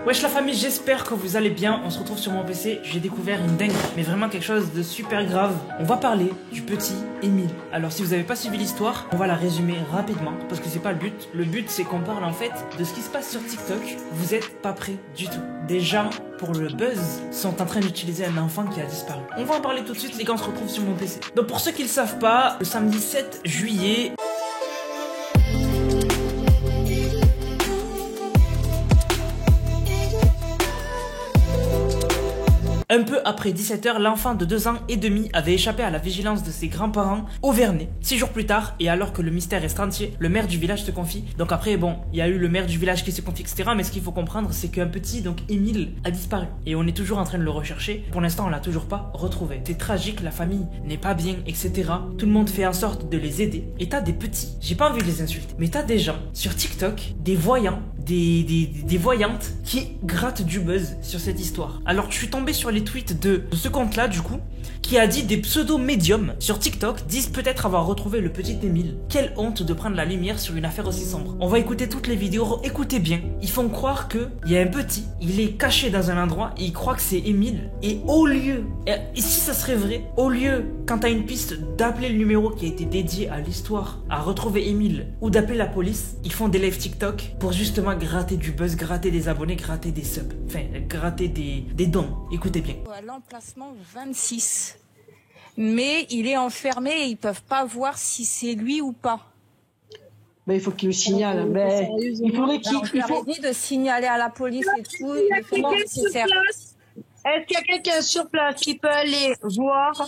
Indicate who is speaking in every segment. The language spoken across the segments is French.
Speaker 1: Wesh la famille, j'espère que vous allez bien. On se retrouve sur mon PC, j'ai découvert une dingue, mais vraiment quelque chose de super grave. On va parler du petit Émile. Alors si vous n'avez pas suivi l'histoire, on va la résumer rapidement, parce que c'est pas le but. Le but c'est qu'on parle en fait de ce qui se passe sur TikTok. Vous êtes pas prêts du tout. Des gens, pour le buzz, sont en train d'utiliser un enfant qui a disparu. On va en parler tout de suite les gars, on se retrouve sur mon PC. Donc pour ceux qui le savent pas, le samedi 7 juillet... Un peu après 17 h, l'enfant de 2 ans et demi avait échappé à la vigilance de ses grands-parents au Vernet. 6 jours plus tard, et alors que le mystère reste entier, le maire du village se confie. Donc après, bon, il y a eu le maire du village qui se confie, etc. Mais ce qu'il faut comprendre, c'est qu'un petit, donc Émile, a disparu. Et on est toujours en train de le rechercher. Pour l'instant, on l'a toujours pas retrouvé. C'est tragique, la famille n'est pas bien, etc. Tout le monde fait en sorte de les aider. Et t'as des petits, j'ai pas envie de les insulter, mais t'as des gens sur TikTok, des voyants, des voyantes qui grattent du buzz sur cette histoire. Alors je suis tombé sur les tweets de ce compte-là du coup, qui a dit des pseudo-médiums sur TikTok disent peut-être avoir retrouvé le petit Émile. Quelle honte de prendre la lumière sur une affaire aussi sombre. On va écouter toutes les vidéos, écoutez bien. Ils font croire que il y a un petit, il est caché dans un endroit et il croit que c'est Émile. Et au lieu, et si ça serait vrai, au lieu, quand t'as une piste, d'appeler le numéro qui a été dédié à l'histoire, à retrouver Émile, ou d'appeler la police, ils font des lives TikTok pour justement gratter du buzz, gratter des abonnés, gratter des subs. Enfin, gratter des dons. Écoutez bien.
Speaker 2: À l'emplacement 26. Mais il est enfermé et ils peuvent pas voir si c'est lui ou pas.
Speaker 3: Ben, il faut qu'il le signale. Ben, il faudrait qu'il
Speaker 2: dit de signaler à la police et tout.
Speaker 4: Est-ce qu'il y a quelqu'un sur place qui peut aller voir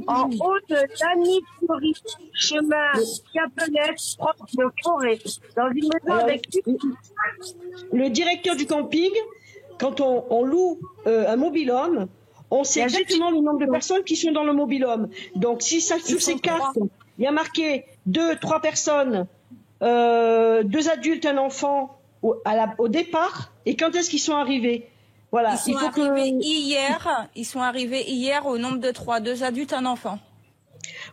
Speaker 4: en haut de l'Annie-Fleury, chemin Capelette, proche de Forêt, dans une maison avec...
Speaker 3: Le directeur du camping, quand on loue un mobil-home, on sait exactement le nombre de personnes qui sont dans le mobil-home. Donc, si ça sur ces cartes, il y a marqué 2, 3 personnes, 2 adultes, un enfant au départ, et quand est-ce qu'ils sont arrivés? Voilà.
Speaker 2: Ils sont arrivés hier au nombre de 3, 2 adultes, un enfant.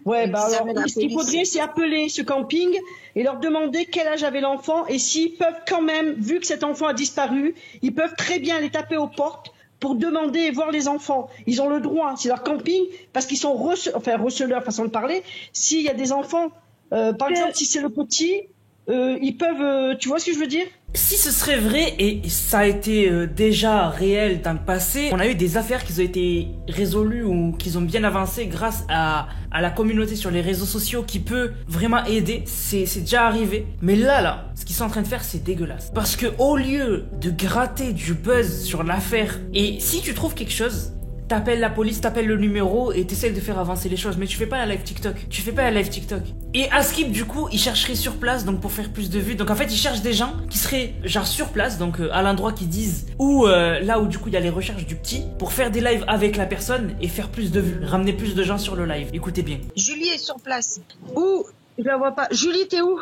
Speaker 3: Ouais, bah alors, ce qu'il faudrait, c'est appeler ce camping et leur demander quel âge avait l'enfant et s'ils peuvent quand même, vu que cet enfant a disparu, ils peuvent très bien les taper aux portes pour demander et voir les enfants. Ils ont le droit, c'est leur camping, parce qu'ils sont receleurs, façon de parler. S'il y a des enfants, par exemple, si c'est le petit, ils peuvent, tu vois ce que je veux dire?
Speaker 1: Si ce serait vrai, et ça a été déjà réel dans le passé, on a eu des affaires qui ont été résolues ou qui ont bien avancé grâce à la communauté sur les réseaux sociaux qui peut vraiment aider. C'est déjà arrivé. Mais là, ce qu'ils sont en train de faire, c'est dégueulasse. Parce que au lieu de gratter du buzz sur l'affaire, et si tu trouves quelque chose, t'appelles la police, t'appelles le numéro et t'essayes de faire avancer les choses. Mais tu fais pas la live TikTok. Tu fais pas la live TikTok. Et Askip, du coup, il chercherait sur place, donc pour faire plus de vues. Donc en fait, il cherche des gens qui seraient genre sur place, donc à l'endroit qu'ils disent, ou là où du coup il y a les recherches du petit, pour faire des lives avec la personne et faire plus de vues. Ramener plus de gens sur le live. Écoutez bien.
Speaker 4: Julie est sur place. Où? Je la vois pas. Julie, t'es où?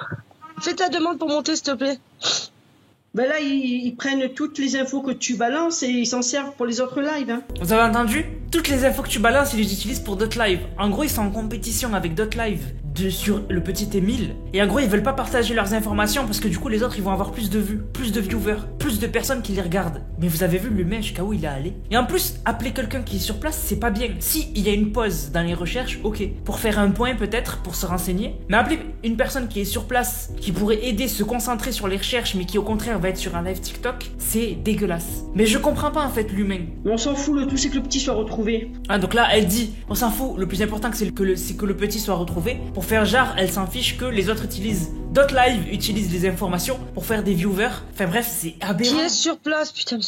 Speaker 4: Fais ta demande pour monter, s'il te plaît.
Speaker 3: Ben là, ils prennent toutes les infos que tu balances et ils s'en servent pour les autres lives. Hein.
Speaker 1: Vous avez entendu? Toutes les infos que tu balances, ils les utilisent pour d'autres lives. En gros, ils sont en compétition avec d'autres lives sur le petit Émile. Et en gros, ils veulent pas partager leurs informations parce que du coup, les autres, ils vont avoir plus de vues, plus de viewers, plus de personnes qui les regardent. Mais vous avez vu l'humain jusqu'à où il est allé? Et en plus, appeler quelqu'un qui est sur place, c'est pas bien. Si il y a une pause dans les recherches, ok. Pour faire un point peut-être, pour se renseigner. Mais appeler une personne qui est sur place, qui pourrait aider, se concentrer sur les recherches, mais qui au contraire va être sur un live TikTok, c'est dégueulasse. Mais je comprends pas en fait l'humain.
Speaker 3: On s'en fout, le tout c'est que le petit soit retrouvé.
Speaker 1: Ah donc là elle dit, on s'en fout, le plus important c'est que le petit soit retrouvé. Pour faire genre, elle s'en fiche que les autres utilisent, d'autres lives utilisent les informations pour faire des viewers. Enfin bref, c'est aberrant.
Speaker 4: Qui est sur place, putain?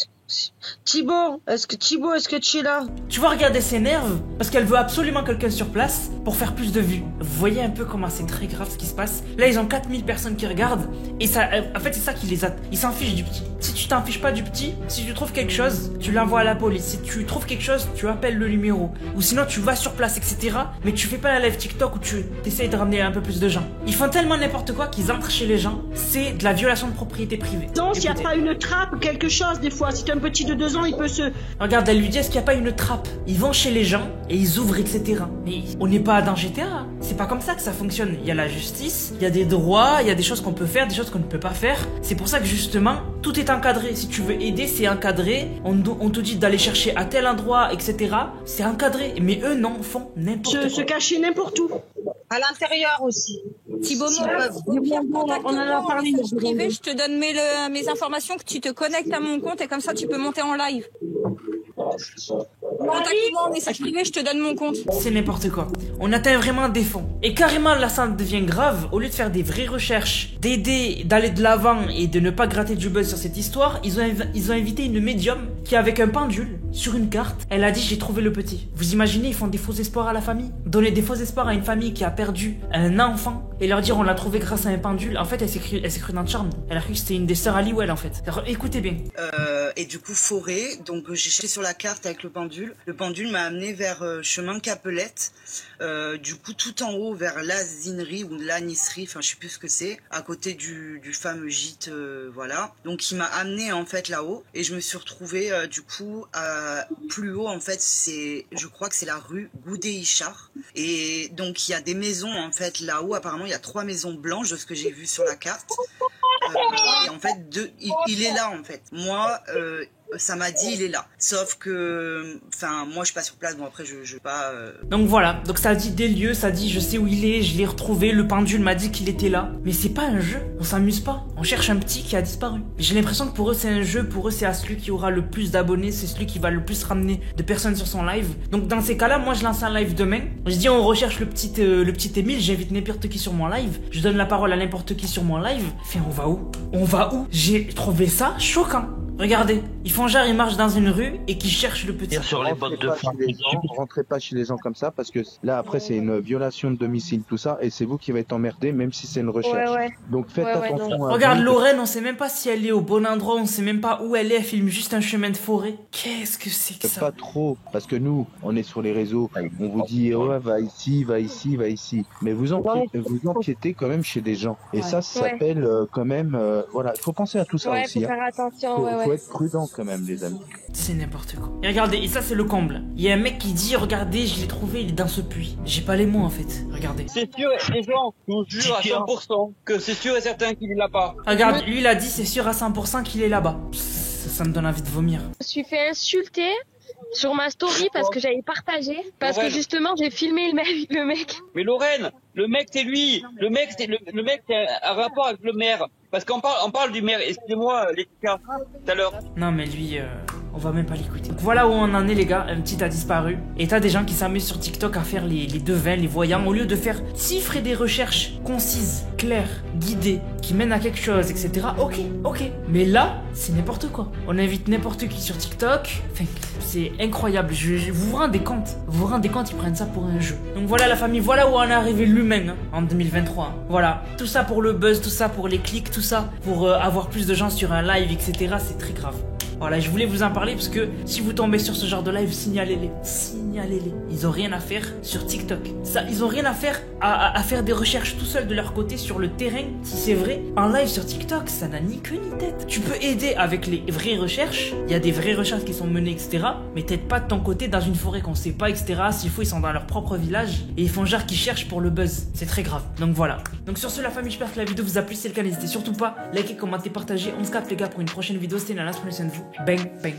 Speaker 4: Thibaut, est-ce que tu es là?
Speaker 1: Tu vois, regarder ses nerfs parce qu'elle veut absolument quelqu'un sur place pour faire plus de vues. Vous voyez un peu comment c'est très grave ce qui se passe. Là ils ont 4000 personnes qui regardent et ça, en fait c'est ça qui les a. Ils s'en fichent du petit. Si tu t'en fiches pas du petit, si tu trouves quelque chose, tu l'envoies à la police. Si tu trouves quelque chose, tu appelles le numéro. Ou sinon tu vas sur place, etc. Mais tu fais pas la live TikTok où tu essayes de ramener un peu plus de gens. Ils font tellement n'importe quoi qu'ils entrent chez les gens. C'est de la violation de propriété privée.
Speaker 3: Non, s'il n'y a pas une trappe ou quelque chose des fois, si tu un petit de 2 ans, il peut se...
Speaker 1: Regarde, elle lui dit, est-ce qu'il n'y a pas une trappe? Ils vont chez les gens et ils ouvrent, etc. Mais on n'est pas dans GTA, hein. C'est pas comme ça que ça fonctionne. Il y a la justice, il y a des droits, il y a des choses qu'on peut faire, des choses qu'on ne peut pas faire. C'est pour ça que justement, tout est encadré. Si tu veux aider, c'est encadré. On te dit d'aller chercher à tel endroit, etc. C'est encadré. Mais eux, non, font n'importe quoi.
Speaker 3: Se cacher n'importe où.
Speaker 4: À l'intérieur aussi.
Speaker 2: Thibaut,
Speaker 4: on en a parlé.
Speaker 2: privé, je te donne mes informations, que tu te connectes à mon compte et comme ça tu peux monter en live. Contacte-moi en message privé, je te donne mon compte.
Speaker 1: C'est n'importe quoi. On atteint vraiment des fonds. Et carrément, là, ça devient grave. Au lieu de faire des vraies recherches, d'aider, d'aller de l'avant et de ne pas gratter du buzz sur cette histoire, ils ont invité une médium qui, avec un pendule, sur une carte, elle a dit, j'ai trouvé le petit. Vous imaginez, ils font des faux espoirs à la famille? Donner des faux espoirs à une famille qui a perdu un enfant et leur dire, on l'a trouvé grâce à un pendule. En fait, elle s'est crue dans Charmed. Elle a cru que c'était une des sœurs Halliwell, en fait. Alors, écoutez bien.
Speaker 5: Et du coup, forêt. Donc, j'ai cherché sur la carte avec le pendule. Le pendule m'a amené vers chemin Capelette. Du coup, tout en haut, vers l'azinerie ou l'anisserie, enfin, je sais plus ce que c'est, à côté du fameux gîte, voilà. Donc, il m'a amené, en fait, là-haut. Et je me suis retrouvée, du coup, plus haut, en fait, je crois que c'est la rue Goudé-Ichard. Et donc, il y a des maisons, en fait, là-haut. Apparemment, il y a 3 maisons blanches, de ce que j'ai vu sur la carte. Et en fait, il est là, en fait. Moi, ça m'a dit il est là. Sauf que, enfin, moi je suis pas sur place, bon après je pas...
Speaker 1: Donc voilà, donc ça dit des lieux, ça dit je sais où il est, je l'ai retrouvé, le pendule m'a dit qu'il était là. Mais c'est pas un jeu, on s'amuse pas. On cherche un petit qui a disparu. J'ai l'impression que pour eux c'est un jeu, pour eux c'est à celui qui aura le plus d'abonnés, c'est celui qui va le plus ramener de personnes sur son live. Donc dans ces cas-là, moi je lance un live demain. Je dis on recherche le petit Émile, j'invite n'importe qui sur mon live. Je donne la parole à n'importe qui sur mon live. Enfin on va où? On va où? J'ai trouvé ça choquant. Regardez, ils font genre, ils marchent dans une rue et qu'ils cherchent le petit.
Speaker 6: Sur les bottes de fin. Rentrez pas chez les gens comme ça parce que là après c'est une violation de domicile tout ça et c'est vous qui va être emmerdé même si c'est une recherche.
Speaker 4: Ouais.
Speaker 6: Donc faites attention.
Speaker 1: Regarde Lorraine, on sait même pas si elle est au bon endroit, on sait même pas où elle est, elle filme juste un chemin de forêt. Qu'est-ce que c'est que ça?
Speaker 6: Pas trop parce que nous on est sur les réseaux, on vous dit ouais va ici, va ici, va ici. Mais vous empiétez quand même chez des gens et ça s'appelle quand même voilà, il faut penser à tout ça aussi.
Speaker 4: Faut faire attention,
Speaker 6: faut être prudent quand même les amis.
Speaker 1: C'est n'importe quoi. Et regardez, et ça c'est le comble. Il y a un mec qui dit regardez, je l'ai trouvé, il est dans ce puits. J'ai pas les mots en fait. Regardez.
Speaker 7: C'est sûr, les gens, je vous jure à 100% que c'est sûr et certain qu'il est là-bas.
Speaker 1: Regarde, lui il a dit c'est sûr à 100% qu'il est là-bas. Ça me donne envie de vomir.
Speaker 8: Je me suis fait insulter sur ma story parce que j'avais partagé, parce que justement j'ai filmé le mec.
Speaker 7: Mais Lorraine, le mec c'est lui, le mec c'est un rapport avec le maire. Parce qu'on parle du maire, excusez-moi Laetitia, tout à l'heure.
Speaker 1: Non mais lui, on va même pas l'écouter. Donc voilà où on en est les gars, un petit a disparu. Et t'as des gens qui s'amusent sur TikTok à faire les devins, les voyants, au lieu de faire chiffres et des recherches concises, claires, guidées, qui mènent à quelque chose, etc. Ok. Mais là, c'est n'importe quoi. On invite n'importe qui sur TikTok. Enfin, c'est incroyable. Vous vous rendez compte? Ils prennent ça pour un jeu. Donc voilà la famille, voilà où on est arrivé l'humain hein, en 2023. Hein. Voilà, tout ça pour le buzz, tout ça pour les clics, tout ça pour avoir plus de gens sur un live, etc. C'est très grave. Voilà, je voulais vous en parler parce que si vous tombez sur ce genre de live, signalez-les. Ils ont rien à faire sur TikTok. Ils ont rien à faire à faire des recherches tout seuls de leur côté sur le terrain. Si c'est vrai, en live sur TikTok, ça n'a ni queue ni tête. Tu peux aider avec les vraies recherches. Il y a des vraies recherches qui sont menées, etc. Mais t'aides pas de ton côté dans une forêt qu'on sait pas, etc. S'il faut, ils sont dans leur propre village et ils font genre qu'ils cherchent pour le buzz. C'est très grave. Donc voilà. Donc sur ce, la famille, j'espère que la vidéo vous a plu. Si c'est le cas, n'hésitez surtout pas. Likez, commentez, partagez. On se capte les gars pour une prochaine vidéo. C'était Nana, prenez soin de vous. Bang, bang.